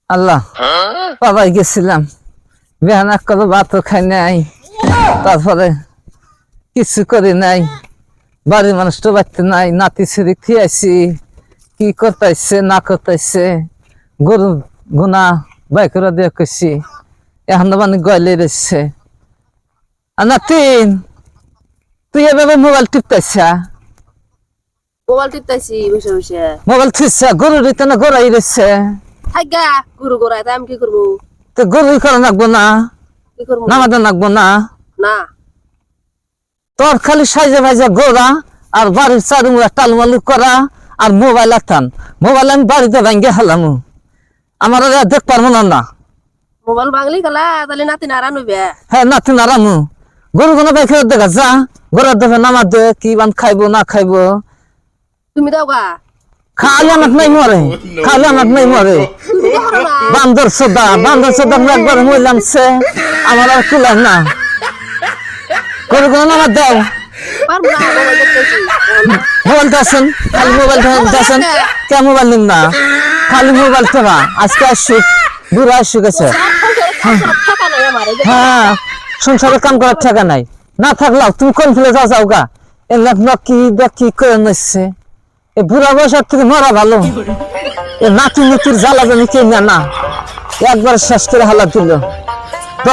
আল্লাহ বাবাই গেছিলাম বেহানা করে ভাতও খাই নাই, তারপরে কিছু করি নাই, বাড়ির মানুষ তো বাড়তে নাই, নাতি ছেড়ে খেয়েছি, কি করতেছে না করতেছে গরু গুনা বাই করে দিয়ে করছি, এখন মানে গয়লে রয়েছে। নাতিন তুই এভাবে মোবাইল টিপতেছা? মোবাইল টিপতাছি বসে বসে। মোবাইল ঠিকছে গরু দিতে না গড়াই রয়েছে, থাকা গরু গড়াই তাই আমি কি করবো? তো গরু করা নাকবো না, কি করবো নামাতে নাকবো না? না তোর খালি সাইজে ভাইজে গোড়া আর বাড়ির চারুমুড়া টালমালু করা আর মোবাইল আটান, মোবাইল আমি বাড়িতে ভাঙ্গে হালাম, আমার আর দেখ পারবো না। না মোবাইল বাংলি গেলা তাহলে নাতি নারান হইবে। হ্যাঁ নাতি নারামু গরু কোনো বাইকে দেখা যা গরুর দেবে নামা দে কি বান খাইবো না খাইবো। তুমি দাও গা খালি আমার নাই মরে, খালি আমার নাই মরে। তুমি তো করো না। বান্দর সোদা আমি একবার মরলাম সে আমার আর কুলাম না, গরু কোনো নামা দাও। পারবো না মোবাইল দেখতেছি। মোবাইল দেখেন খালি মোবাইল দেখেন, কে মোবাইল নিন না, খালি মোবাইল টেবা আজকে আসুক বুড়া আসুক আছে। থাকা নাই আমার এই যে। হ্যাঁ সংসারে কাম করার টাকা নাই, না থাকলাও তুমি কোন ফেলে যাও গা, এগুলা কি করে নিচ্ছে, এ বুড়া বয়সের থেকে মরা ভালো। এ নাতি নুতির জ্বালা জানি কে না একবার শেষ করে হালা দিল।